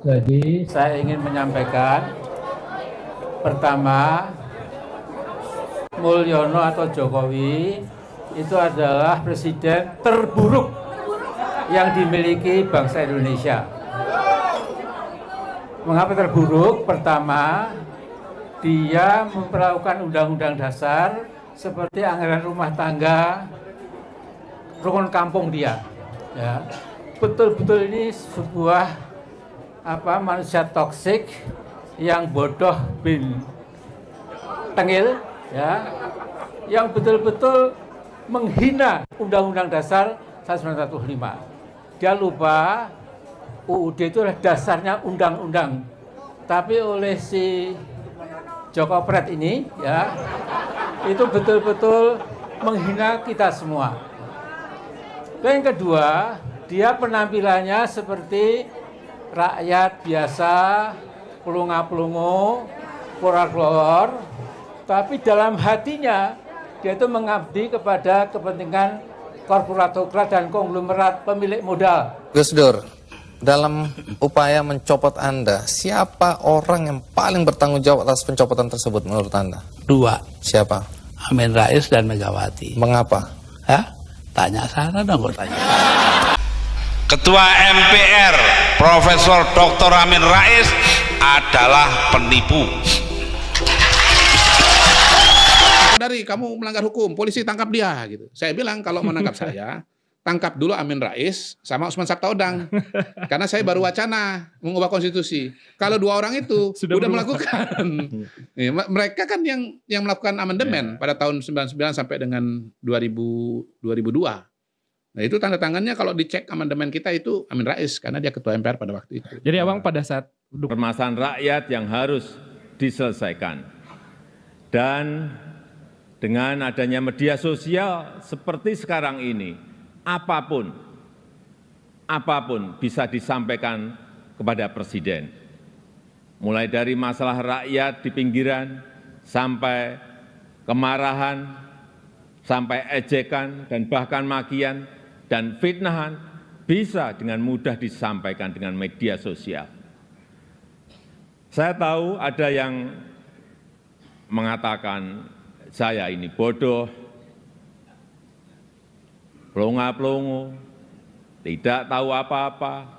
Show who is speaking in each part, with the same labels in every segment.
Speaker 1: Jadi saya ingin menyampaikan, pertama, Mulyono atau Jokowi itu adalah presiden terburuk yang dimiliki bangsa Indonesia. Mengapa terburuk? Pertama, dia memperlakukan undang-undang dasar seperti anggaran rumah tangga, rukun kampung dia. Ya. Betul-betul ini sebuah manusia toksik yang bodoh bin tengil, ya, yang betul-betul menghina Undang-Undang Dasar 1945. Dia lupa UUD itu adalah dasarnya undang-undang, tapi oleh si Joko Pret ini, ya, itu betul-betul menghina kita semua. Dan yang kedua, dia penampilannya seperti rakyat biasa, pelunga-pelungu, keluar-keluar, tapi dalam hatinya dia itu mengabdi kepada kepentingan korporatokrat dan konglomerat pemilik modal.
Speaker 2: Gus Dur, dalam upaya mencopot Anda, siapa orang yang paling bertanggung jawab atas pencopotan tersebut menurut Anda?
Speaker 3: Dua.
Speaker 2: Siapa?
Speaker 3: Amin Rais dan Megawati.
Speaker 2: Mengapa?
Speaker 3: Hah? Tanya sana dong, gue tanya.
Speaker 4: Ketua MPR Profesor Dr. Amin Rais adalah penipu.
Speaker 5: Dari kamu melanggar hukum, polisi tangkap dia gitu. Saya bilang kalau menangkap saya, tangkap dulu Amin Rais sama Usman Sabtaodang. Karena saya baru wacana mengubah konstitusi. Kalau dua orang itu sudah melakukan. Mereka kan yang melakukan amandemen pada tahun 99 sampai dengan 2002. Nah itu tanda tangannya kalau dicek amandemen kita itu Amin Rais karena dia ketua MPR pada waktu itu.
Speaker 6: Jadi abang pada saat
Speaker 7: permasalahan rakyat yang harus diselesaikan. Dan dengan adanya media sosial seperti sekarang ini, apapun bisa disampaikan kepada Presiden. Mulai dari masalah rakyat di pinggiran, sampai kemarahan, sampai ejekan, dan bahkan makian, dan fitnahan bisa dengan mudah disampaikan dengan media sosial. Saya tahu ada yang mengatakan saya ini bodoh, pelongo-pelongo, tidak tahu apa-apa,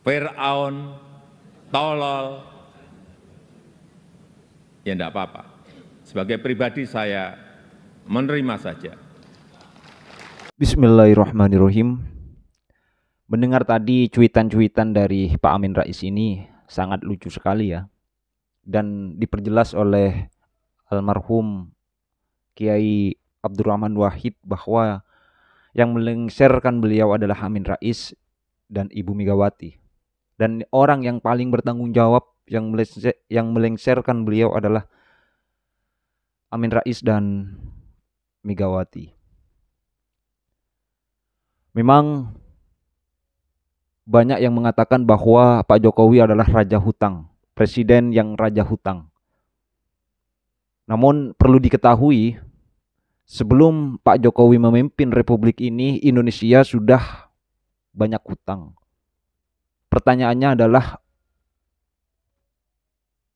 Speaker 7: Fir'aun, tolol. Ya enggak apa-apa. Sebagai pribadi saya menerima saja.
Speaker 8: Bismillahirrahmanirrahim. Mendengar tadi cuitan-cuitan dari Pak Amin Rais ini sangat lucu sekali ya. Dan diperjelas oleh almarhum Kiai Abdurrahman Wahid bahwa yang melengsarkan beliau adalah Amin Rais dan Ibu Megawati. Dan orang yang paling bertanggung jawab yang melengsarkan beliau adalah Amin Rais dan Megawati. Memang banyak yang mengatakan bahwa Pak Jokowi adalah raja hutang, presiden yang raja hutang. Namun perlu diketahui, sebelum Pak Jokowi memimpin republik ini, Indonesia sudah banyak hutang. Pertanyaannya adalah,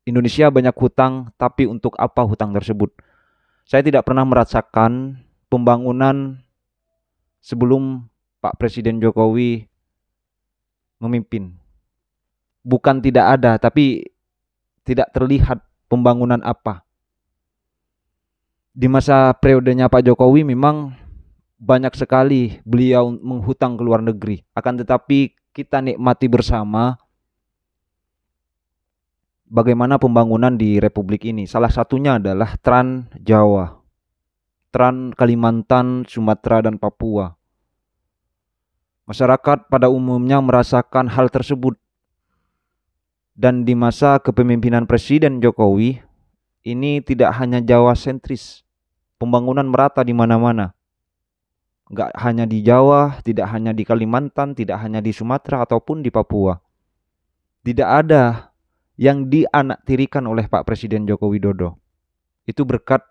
Speaker 8: Indonesia banyak hutang, tapi untuk apa hutang tersebut? Saya tidak pernah merasakan pembangunan sebelum Pak Presiden Jokowi memimpin. Bukan tidak ada, tapi tidak terlihat pembangunan apa. Di masa periodenya Pak Jokowi memang banyak sekali beliau menghutang ke luar negeri. Akan tetapi kita nikmati bersama bagaimana pembangunan di Republik ini. Salah satunya adalah Trans Jawa, Trans Kalimantan, Sumatera, dan Papua. Masyarakat pada umumnya merasakan hal tersebut. Dan di masa kepemimpinan Presiden Jokowi, ini tidak hanya Jawa sentris. Pembangunan merata di mana-mana. Enggak hanya di Jawa, tidak hanya di Kalimantan, tidak hanya di Sumatera ataupun di Papua. Tidak ada yang dianaktirikan oleh Pak Presiden Joko Widodo. Itu berkat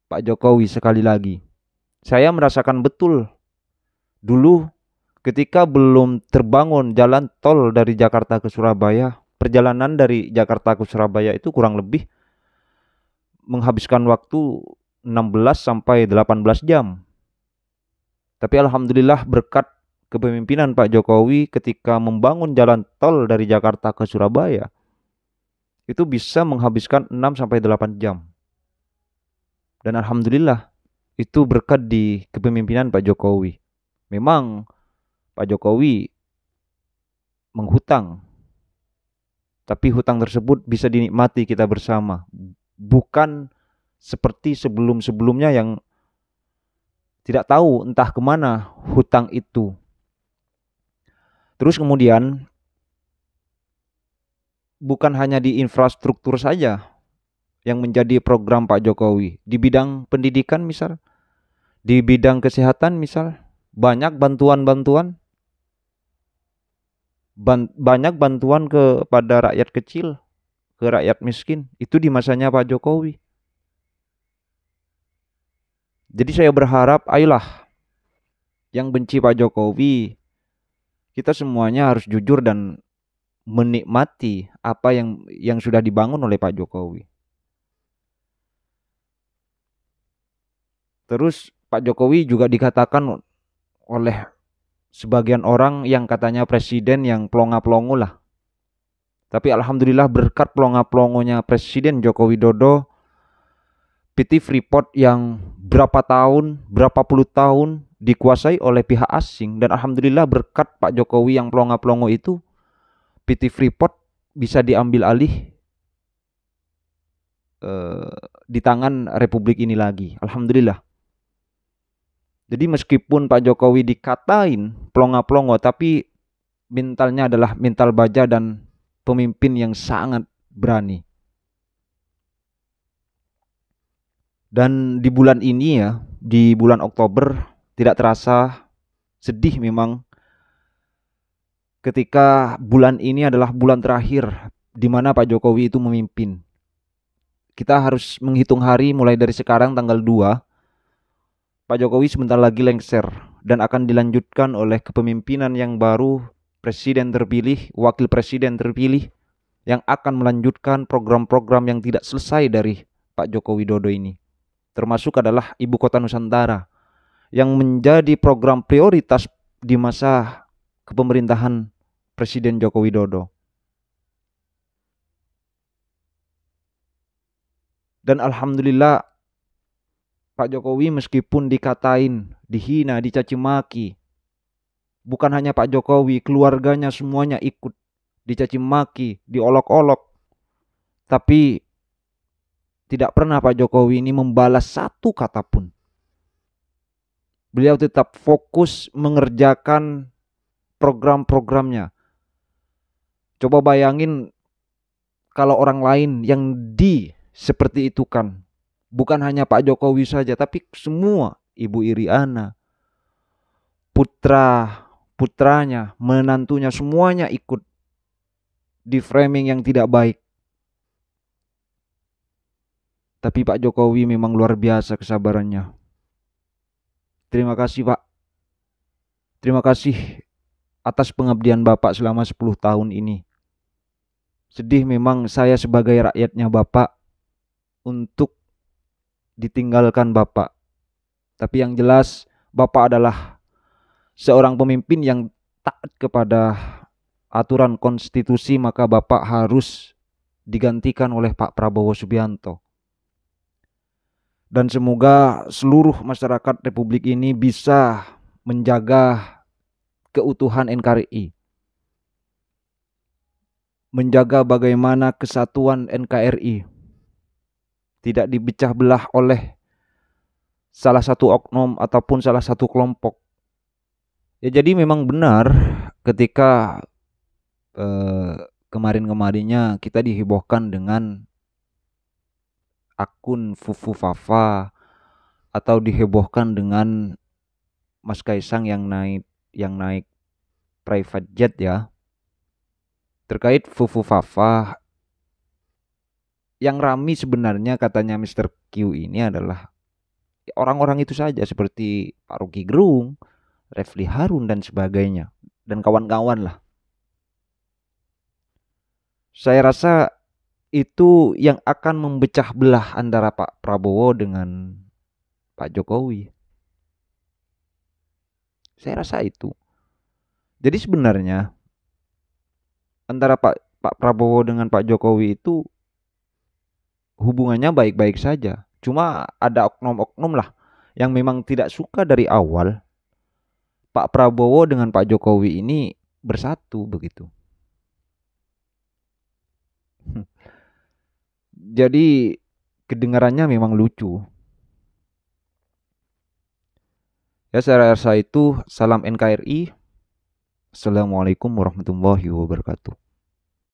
Speaker 8: Pak Jokowi sekali lagi. Saya merasakan betul dulu ketika belum terbangun jalan tol dari Jakarta ke Surabaya, perjalanan dari Jakarta ke Surabaya itu kurang lebih menghabiskan waktu 16 sampai 18 jam. Tapi alhamdulillah berkat kepemimpinan Pak Jokowi ketika membangun jalan tol dari Jakarta ke Surabaya, itu bisa menghabiskan 6 sampai 8 jam. Dan alhamdulillah itu berkat di kepemimpinan Pak Jokowi. Memang Pak Jokowi menghutang, tapi hutang tersebut bisa dinikmati kita bersama. Bukan seperti sebelum-sebelumnya yang tidak tahu entah kemana hutang itu. Terus kemudian bukan hanya di infrastruktur saja yang menjadi program Pak Jokowi. Di bidang pendidikan misal, di bidang kesehatan misal, banyak bantuan-bantuan. Banyak bantuan kepada rakyat kecil, ke rakyat miskin. Itu di masanya Pak Jokowi. Jadi saya berharap, ayolah yang benci Pak Jokowi, kita semuanya harus jujur dan menikmati apa yang sudah dibangun oleh Pak Jokowi. Terus Pak Jokowi juga dikatakan oleh sebagian orang yang katanya presiden yang pelongo-pelongo lah. Tapi alhamdulillah berkat pelongo-pelongonya Presiden Joko Widodo, PT Freeport yang berapa puluh tahun dikuasai oleh pihak asing, dan alhamdulillah berkat Pak Jokowi yang pelongo-pelongo itu, PT Freeport bisa diambil alih di tangan Republik ini lagi. Alhamdulillah. Jadi meskipun Pak Jokowi dikatain pelongo-pelongo, tapi mentalnya adalah mental baja dan pemimpin yang sangat berani. Dan di bulan ini ya, di bulan Oktober, tidak terasa sedih memang ketika bulan ini adalah bulan terakhir di mana Pak Jokowi itu memimpin. Kita harus menghitung hari mulai dari sekarang tanggal 2. Pak Jokowi sebentar lagi lengser dan akan dilanjutkan oleh kepemimpinan yang baru, presiden terpilih, wakil presiden terpilih yang akan melanjutkan program-program yang tidak selesai dari Pak Joko Widodo ini. Termasuk adalah Ibu Kota Nusantara yang menjadi program prioritas di masa kepemerintahan Presiden Joko Widodo. Dan alhamdulillah Pak Jokowi meskipun dikatain, dihina, dicaci maki, bukan hanya Pak Jokowi, keluarganya semuanya ikut dicaci maki, diolok-olok. Tapi tidak pernah Pak Jokowi ini membalas satu kata pun. Beliau tetap fokus mengerjakan program-programnya. Coba bayangin kalau orang lain yang seperti itu kan. Bukan hanya Pak Jokowi saja, tapi semua, Ibu Iriana, putranya, menantunya, semuanya ikut di framing yang tidak baik. Tapi Pak Jokowi memang luar biasa kesabarannya. Terima kasih Pak. Terima kasih atas pengabdian Bapak selama 10 tahun ini. Sedih memang saya sebagai rakyatnya Bapak untuk ditinggalkan Bapak. Tapi yang jelas Bapak adalah seorang pemimpin yang taat kepada aturan konstitusi, maka Bapak harus digantikan oleh Pak Prabowo Subianto. Dan semoga seluruh masyarakat Republik ini bisa menjaga keutuhan NKRI. Menjaga bagaimana kesatuan NKRI tidak dipecah belah oleh salah satu oknum ataupun salah satu kelompok. Ya jadi memang benar ketika kemarin-kemarinnya kita dihebohkan dengan akun Fufu Fafa atau dihebohkan dengan Mas Kaisang yang naik private jet ya. Terkait Fufu Fafa, yang rame sebenarnya katanya Mr. Q ini adalah orang-orang itu saja seperti Pak Rocky Gerung, Refli Harun dan sebagainya, dan kawan-kawan lah. Saya rasa itu yang akan memecah belah antara Pak Prabowo dengan Pak Jokowi. Saya rasa itu. Jadi sebenarnya antara Pak Prabowo dengan Pak Jokowi itu hubungannya baik-baik saja. Cuma ada oknum-oknum lah yang memang tidak suka dari awal Pak Prabowo dengan Pak Jokowi ini bersatu begitu. Jadi kedengarannya memang lucu. Ya, saya rasa itu. Salam NKRI. Assalamualaikum warahmatullahi wabarakatuh.